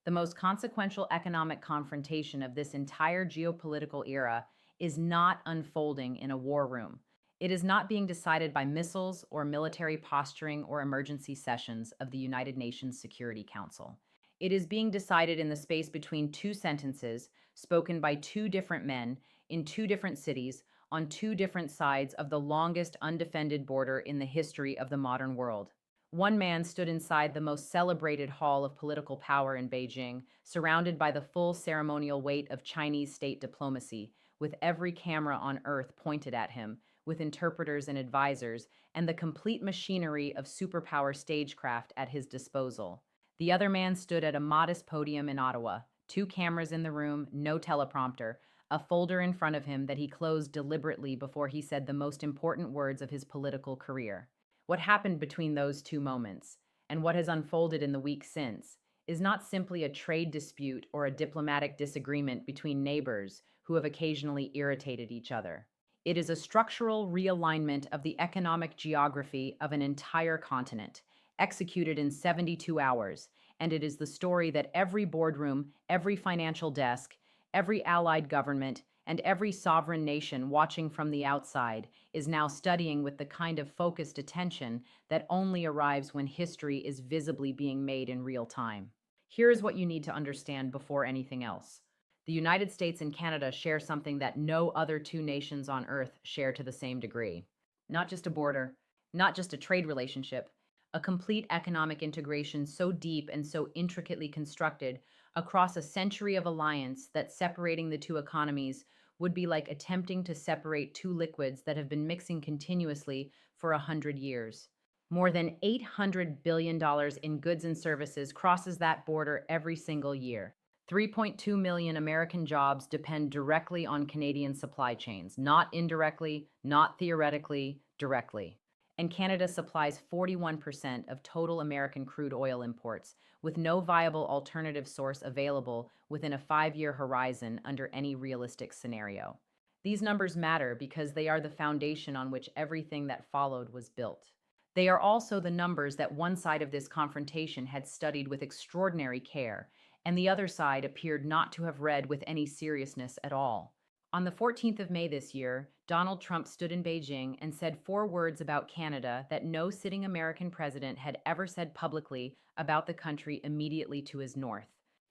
The most consequential economic confrontation of this entire geopolitical era is not unfolding in a war room. It is not being decided by missiles or military posturing or emergency sessions of the United Nations Security Council. It is being decided in the space between two sentences spoken by two different men in two different cities on two different sides of the longest undefended border in the history of the modern world. One man stood inside the most celebrated hall of political power in Beijing, surrounded by the full ceremonial weight of Chinese state diplomacy, with every camera on earth pointed at him, with interpreters and advisors, and the complete machinery of superpower stagecraft at his disposal. The other man stood at a modest podium in Ottawa, two cameras in the room, no teleprompter, a folder in front of him that he closed deliberately before he said the most important words of his political career. What happened between those two moments, and what has unfolded in the weeks since, is not simply a trade dispute or a diplomatic disagreement between neighbors who have occasionally irritated each other. It is a structural realignment of the economic geography of an entire continent, executed in 72 hours, and it is the story that every boardroom, every financial desk, every allied government, and every sovereign nation watching from the outside is now studying with the kind of focused attention that only arrives when history is visibly being made in real time. Here is what you need to understand before anything else. The United States and Canada share something that no other two nations on Earth share to the same degree. Not just a border, not just a trade relationship, a complete economic integration so deep and so intricately constructed across a century of alliance that separating the two economies would be like attempting to separate two liquids that have been mixing continuously for 100 years. More than $800 billion in goods and services crosses that border every single year. 3.2 million American jobs depend directly on Canadian supply chains, not indirectly, not theoretically, directly. And Canada supplies 41% of total American crude oil imports, with no viable alternative source available within a 5-year horizon under any realistic scenario. These numbers matter because they are the foundation on which everything that followed was built. They are also the numbers that one side of this confrontation had studied with extraordinary care, and the other side appeared not to have read with any seriousness at all. On the 14th of May this year, Donald Trump stood in Beijing and said 4 words about Canada that no sitting American president had ever said publicly about the country immediately to his north.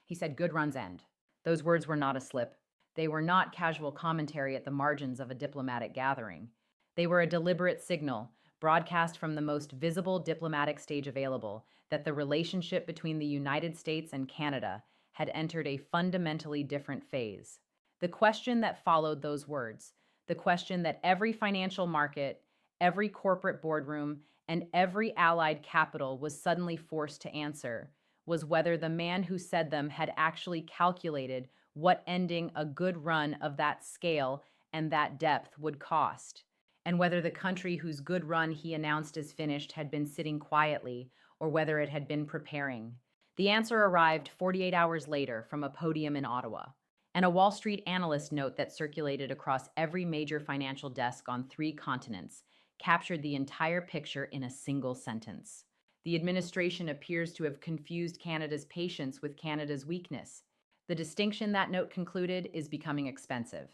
He said, "Good runs end." Those words were not a slip. They were not casual commentary at the margins of a diplomatic gathering. They were a deliberate signal, broadcast from the most visible diplomatic stage available, that the relationship between the United States and Canada had entered a fundamentally different phase. The question that followed those words, the question that every financial market, every corporate boardroom, and every allied capital was suddenly forced to answer, was whether the man who said them had actually calculated what ending a good run of that scale and that depth would cost, and whether the country whose good run he announced as finished had been sitting quietly, or whether it had been preparing. The answer arrived 48 hours later from a podium in Ottawa, and a Wall Street analyst note that circulated across every major financial desk on 3 continents captured the entire picture in a single sentence. The administration appears to have confused Canada's patience with Canada's weakness. The distinction, that note concluded, is becoming expensive.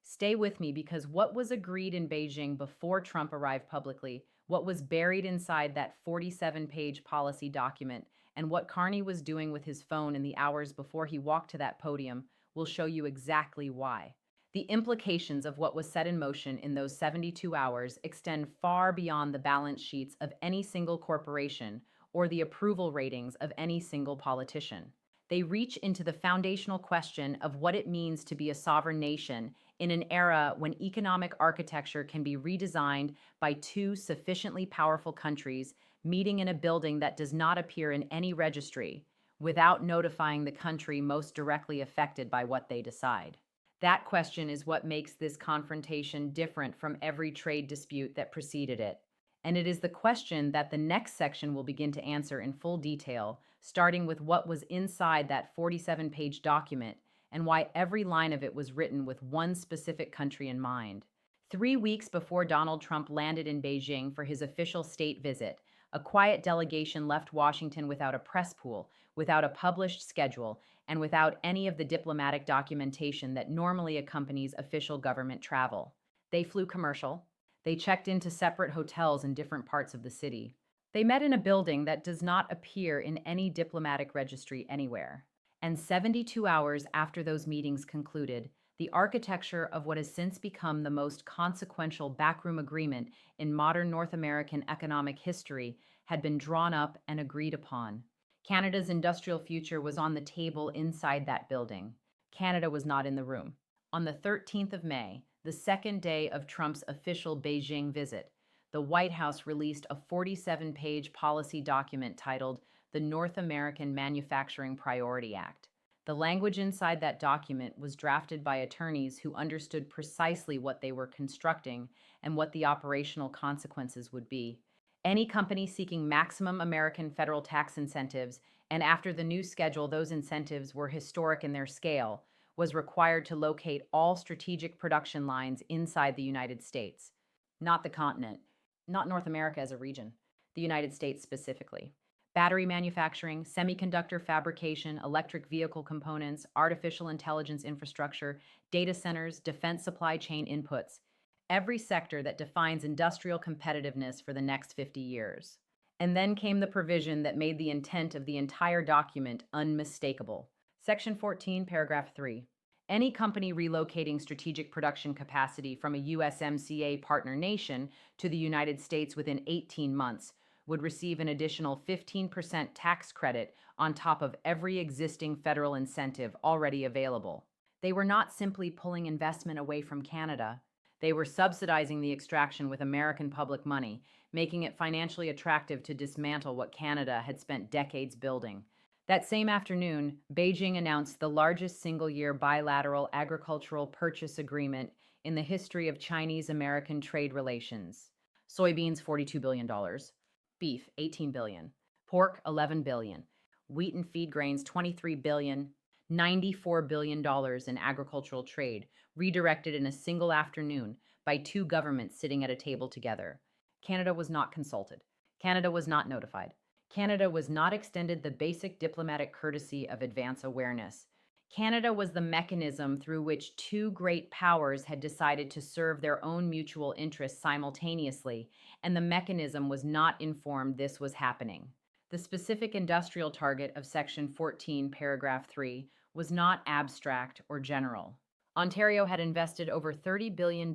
Stay with me, because what was agreed in Beijing before Trump arrived publicly, what was buried inside that 47-page policy document, and what Carney was doing with his phone in the hours before he walked to that podium will show you exactly why. The implications of what was set in motion in those 72 hours extend far beyond the balance sheets of any single corporation or the approval ratings of any single politician. They reach into the foundational question of what it means to be a sovereign nation in an era when economic architecture can be redesigned by two sufficiently powerful countries meeting in a building that does not appear in any registry, without notifying the country most directly affected by what they decide. That question is what makes this confrontation different from every trade dispute that preceded it. And it is the question that the next section will begin to answer in full detail, starting with what was inside that 47-page document and why every line of it was written with one specific country in mind. 3 weeks before Donald Trump landed in Beijing for his official state visit, a quiet delegation left Washington without a press pool, without a published schedule and without any of the diplomatic documentation that normally accompanies official government travel. They flew commercial. They checked into separate hotels in different parts of the city. They met in a building that does not appear in any diplomatic registry anywhere. And 72 hours after those meetings concluded, the architecture of what has since become the most consequential backroom agreement in modern North American economic history had been drawn up and agreed upon. Canada's industrial future was on the table inside that building. Canada was not in the room. On the 13th of May, the second day of Trump's official Beijing visit, the White House released a 47-page policy document titled the North American Manufacturing Priority Act. The language inside that document was drafted by attorneys who understood precisely what they were constructing and what the operational consequences would be. Any company seeking maximum American federal tax incentives, and after the new schedule, those incentives were historic in their scale, was required to locate all strategic production lines inside the United States, not the continent, not North America as a region, the United States specifically. Battery manufacturing, semiconductor fabrication, electric vehicle components, artificial intelligence infrastructure, data centers, defense supply chain inputs, every sector that defines industrial competitiveness for the next 50 years. And then came the provision that made the intent of the entire document unmistakable. Section 14, paragraph 3. Any company relocating strategic production capacity from a USMCA partner nation to the United States within 18 months would receive an additional 15% tax credit on top of every existing federal incentive already available. They were not simply pulling investment away from Canada. They were subsidizing the extraction with American public money, making it financially attractive to dismantle what Canada had spent decades building. That same afternoon, Beijing announced the largest single-year bilateral agricultural purchase agreement in the history of Chinese-American trade relations. Soybeans, $42 billion. Beef, $18 billion. Pork, $11 billion. Wheat and feed grains, $23 billion. $94 billion in agricultural trade, redirected in a single afternoon by two governments sitting at a table together. Canada was not consulted. Canada was not notified. Canada was not extended the basic diplomatic courtesy of advance awareness. Canada was the mechanism through which two great powers had decided to serve their own mutual interests simultaneously, and the mechanism was not informed this was happening. The specific industrial target of Section 14, paragraph 3 was not abstract or general. Ontario had invested over $30 billion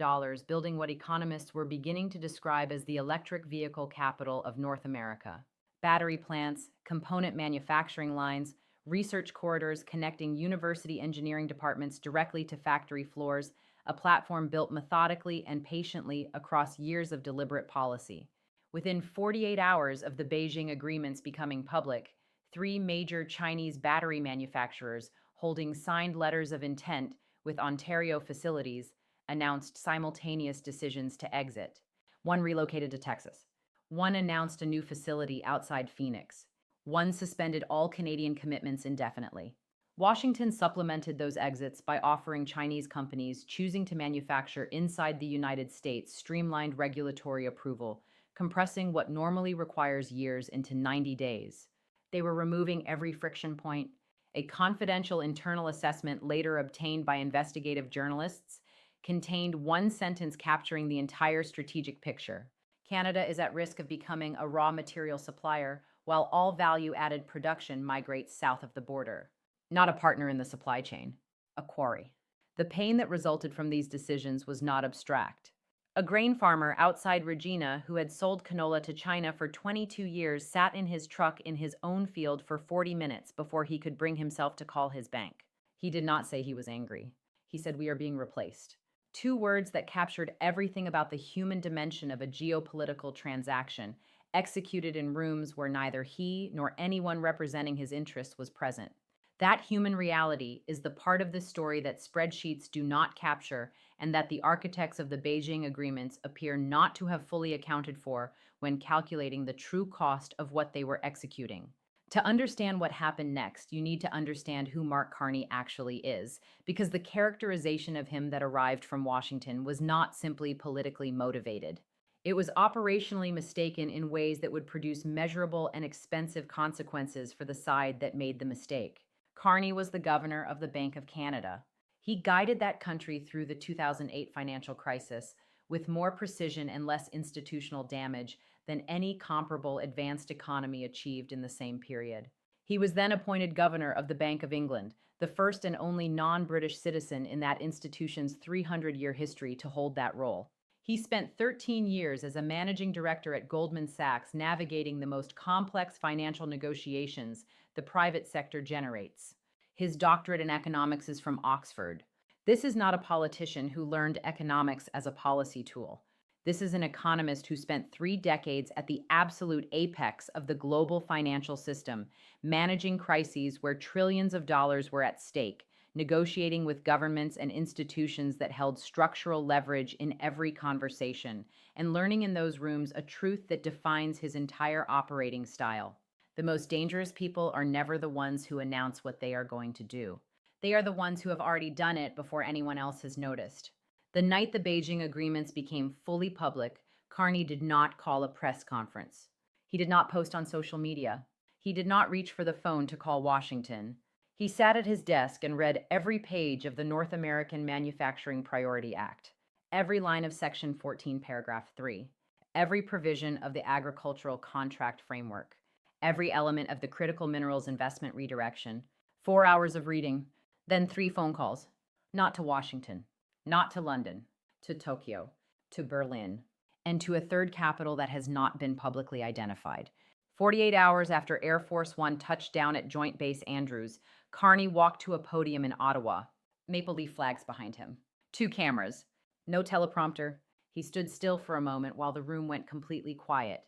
building what economists were beginning to describe as the electric vehicle capital of North America. Battery plants, component manufacturing lines, research corridors connecting university engineering departments directly to factory floors, a platform built methodically and patiently across years of deliberate policy. Within 48 hours of the Beijing agreements becoming public, three major Chinese battery manufacturers holding signed letters of intent with Ontario facilities announced simultaneous decisions to exit. One relocated to Texas. One announced a new facility outside Phoenix. One suspended all Canadian commitments indefinitely. Washington supplemented those exits by offering Chinese companies choosing to manufacture inside the United States streamlined regulatory approval, compressing what normally requires years into 90 days. They were removing every friction point. A confidential internal assessment later obtained by investigative journalists contained one sentence capturing the entire strategic picture. Canada is at risk of becoming a raw material supplier while all value-added production migrates south of the border. Not a partner in the supply chain, a quarry. The pain that resulted from these decisions was not abstract. A grain farmer outside Regina who had sold canola to China for 22 years sat in his truck in his own field for 40 minutes before he could bring himself to call his bank. He did not say he was angry. He said, "We are being replaced." Two words that captured everything about the human dimension of a geopolitical transaction, executed in rooms where neither he nor anyone representing his interests was present. That human reality is the part of the story that spreadsheets do not capture and that the architects of the Beijing agreements appear not to have fully accounted for when calculating the true cost of what they were executing. To understand what happened next, you need to understand who Mark Carney actually is, because the characterization of him that arrived from Washington was not simply politically motivated. It was operationally mistaken in ways that would produce measurable and expensive consequences for the side that made the mistake. Carney was the governor of the Bank of Canada. He guided that country through the 2008 financial crisis with more precision and less institutional damage than any comparable advanced economy achieved in the same period. He was then appointed governor of the Bank of England, the first and only non-British citizen in that institution's 300-year history to hold that role. He spent 13 years as a managing director at Goldman Sachs, navigating the most complex financial negotiations the private sector generates. His doctorate in economics is from Oxford. This is not a politician who learned economics as a policy tool. This is an economist who spent 3 decades at the absolute apex of the global financial system, managing crises where trillions of dollars were at stake, negotiating with governments and institutions that held structural leverage in every conversation, and learning in those rooms a truth that defines his entire operating style. The most dangerous people are never the ones who announce what they are going to do. They are the ones who have already done it before anyone else has noticed. The night the Beijing agreements became fully public, Carney did not call a press conference. He did not post on social media. He did not reach for the phone to call Washington. He sat at his desk and read every page of the North American Manufacturing Priority Act, every line of Section 14, Paragraph 3, every provision of the Agricultural Contract Framework, every element of the Critical Minerals Investment Redirection. 4 hours of reading, then 3 phone calls. Not to Washington, not to London, to Tokyo, to Berlin, and to a third capital that has not been publicly identified. 48 hours after Air Force One touched down at Joint Base Andrews, Carney walked to a podium in Ottawa, maple leaf flags behind him. 2 cameras. No teleprompter. He stood still for a moment while the room went completely quiet.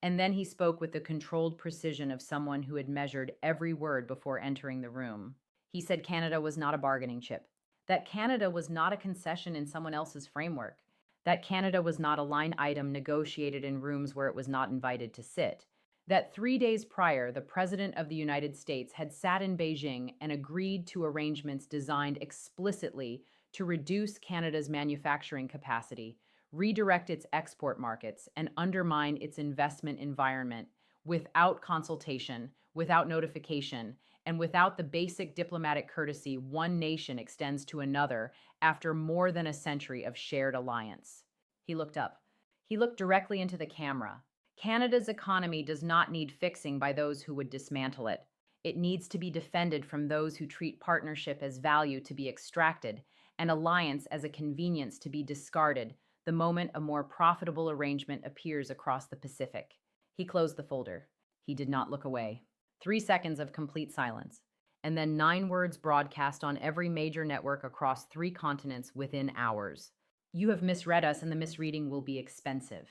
And then he spoke with the controlled precision of someone who had measured every word before entering the room. He said Canada was not a bargaining chip, that Canada was not a concession in someone else's framework, that Canada was not a line item negotiated in rooms where it was not invited to sit, that 3 days prior, the President of the United States had sat in Beijing and agreed to arrangements designed explicitly to reduce Canada's manufacturing capacity, redirect its export markets, and undermine its investment environment without consultation, without notification, and without the basic diplomatic courtesy one nation extends to another after more than a century of shared alliance. He looked up. He looked directly into the camera. Canada's economy does not need fixing by those who would dismantle it. It needs to be defended from those who treat partnership as value to be extracted and alliance as a convenience to be discarded the moment a more profitable arrangement appears across the Pacific. He closed the folder. He did not look away. 3 seconds of complete silence, and then 9 words broadcast on every major network across 3 continents within hours. You have misread us, and the misreading will be expensive.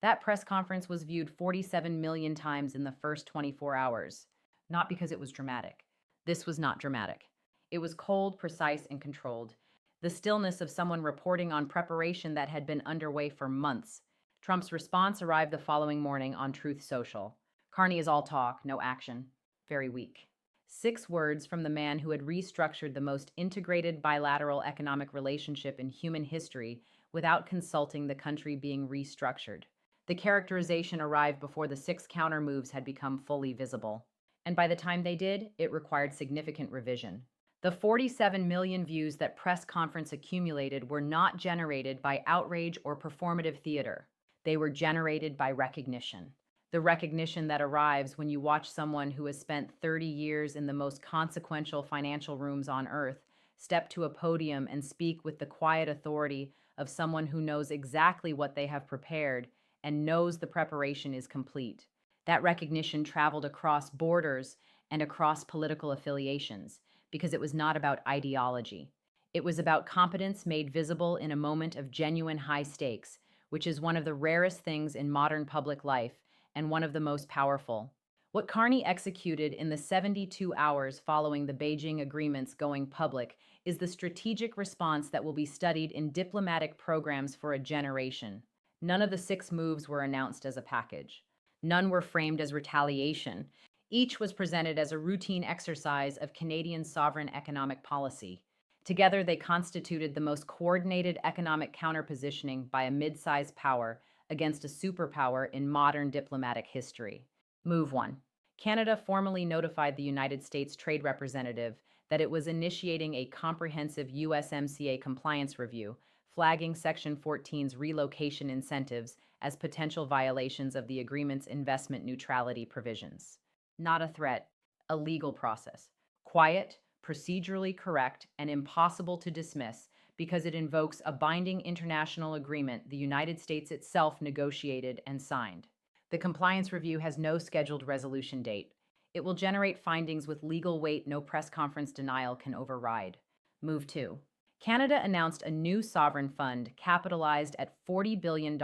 That press conference was viewed 47 million times in the first 24 hours. Not because it was dramatic. This was not dramatic. It was cold, precise, and controlled. The stillness of someone reporting on preparation that had been underway for months. Trump's response arrived the following morning on Truth Social. Carney is all talk, no action. Very weak. 6 words from the man who had restructured the most integrated bilateral economic relationship in human history without consulting the country being restructured. The characterization arrived before the 6 counter moves had become fully visible. And by the time they did, it required significant revision. The 47 million views that press conference accumulated were not generated by outrage or performative theater. They were generated by recognition. The recognition that arrives when you watch someone who has spent 30 years in the most consequential financial rooms on earth step to a podium and speak with the quiet authority of someone who knows exactly what they have prepared and knows the preparation is complete. That recognition traveled across borders and across political affiliations because it was not about ideology. It was about competence made visible in a moment of genuine high stakes, which is one of the rarest things in modern public life and one of the most powerful. What Carney executed in the 72 hours following the Beijing agreements going public is the strategic response that will be studied in diplomatic programs for a generation. None of the 6 moves were announced as a package. None were framed as retaliation. Each was presented as a routine exercise of Canadian sovereign economic policy. Together, they constituted the most coordinated economic counterpositioning by a mid-sized power against a superpower in modern diplomatic history. Move 1. Canada formally notified the United States Trade Representative that it was initiating a comprehensive USMCA compliance review, flagging Section 14's relocation incentives as potential violations of the agreement's investment neutrality provisions. Not a threat, a legal process. Quiet, procedurally correct, and impossible to dismiss because it invokes a binding international agreement the United States itself negotiated and signed. The compliance review has no scheduled resolution date. It will generate findings with legal weight no press conference denial can override. Move 2. Canada announced a new sovereign fund capitalized at $40 billion,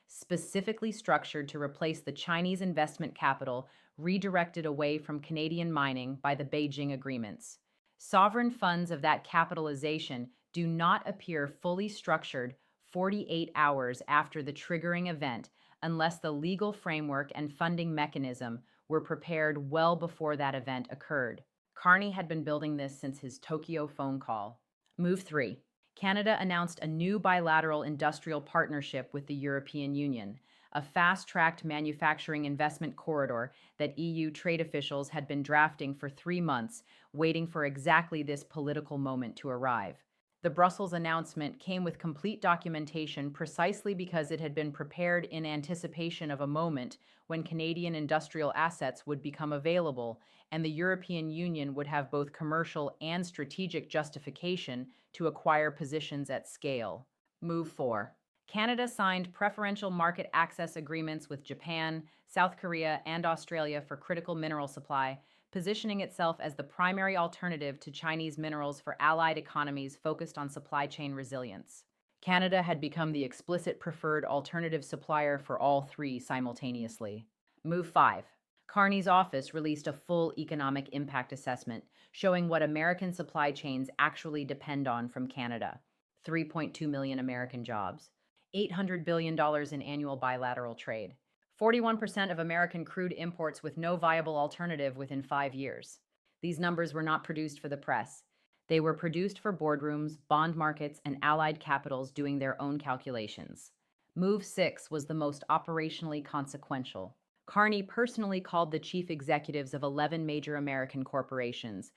specifically structured to replace the Chinese investment capital redirected away from Canadian mining by the Beijing agreements. Sovereign funds of that capitalization do not appear fully structured 48 hours after the triggering event unless the legal framework and funding mechanism were prepared well before that event occurred. Carney had been building this since his Tokyo phone call. Move 3. Canada announced a new bilateral industrial partnership with the European Union, a fast-tracked manufacturing investment corridor that EU trade officials had been drafting for 3 months, waiting for exactly this political moment to arrive. The Brussels announcement came with complete documentation precisely because it had been prepared in anticipation of a moment when Canadian industrial assets would become available and the European Union would have both commercial and strategic justification to acquire positions at scale. Move 4. Canada signed preferential market access agreements with Japan, South Korea, and Australia for critical mineral supply, positioning itself as the primary alternative to Chinese minerals for allied economies focused on supply chain resilience. Canada had become the explicit preferred alternative supplier for all three simultaneously. Move 5. Carney's office released a full economic impact assessment showing what American supply chains actually depend on from Canada. 3.2 million American jobs, $800 billion in annual bilateral trade, 41% of American crude imports with no viable alternative within 5 years. These numbers were not produced for the press. They were produced for boardrooms, bond markets, and allied capitals doing their own calculations. Move 6 was the most operationally consequential. Carney personally called the chief executives of 11 major American corporations,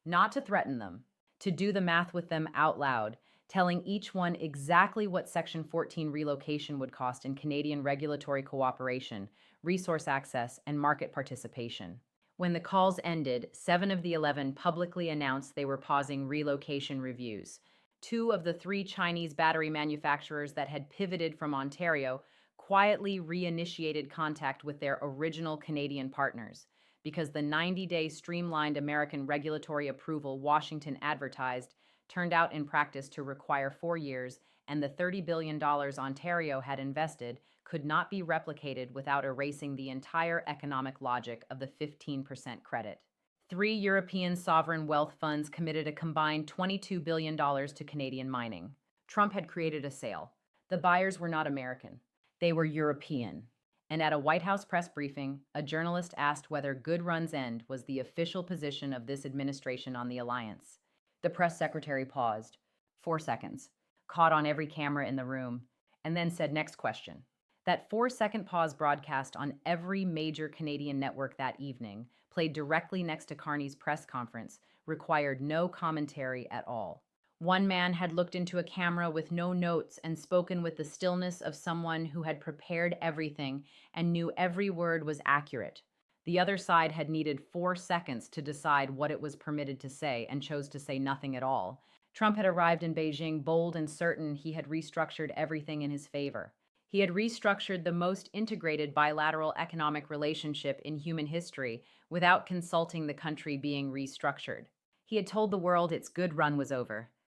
not to threaten them, to do the math with them out loud, telling each one exactly what Section 14 relocation would cost in Canadian regulatory cooperation, resource access, and market participation. When the calls ended, 7 of the 11 publicly announced they were pausing relocation reviews. 2 of the 3 Chinese battery manufacturers that had pivoted from Ontario quietly reinitiated contact with their original Canadian partners, because the 90-day streamlined American regulatory approval Washington advertised turned out in practice to require 4 years, and the $30 billion Ontario had invested could not be replicated without erasing the entire economic logic of the 15% credit. 3 European sovereign wealth funds committed a combined $22 billion to Canadian mining. Trump had created a sale. The buyers were not American. They were European. And at a White House press briefing, a journalist asked whether good run's end was the official position of this administration on the alliance. The press secretary paused, 4 seconds, caught on every camera in the room, and then said, "Next question." That 4-second pause broadcast on every major Canadian network that evening, played directly next to Carney's press conference, required no commentary at all. One man had looked into a camera with no notes and spoken with the stillness of someone who had prepared everything and knew every word was accurate. The other side had needed 4 seconds to decide what it was permitted to say and chose to say nothing at all. Trump had arrived in Beijing bold and certain he had restructured everything in his favor. He had restructured the most integrated bilateral economic relationship in human history without consulting the country being restructured. He had told the world its good run was over.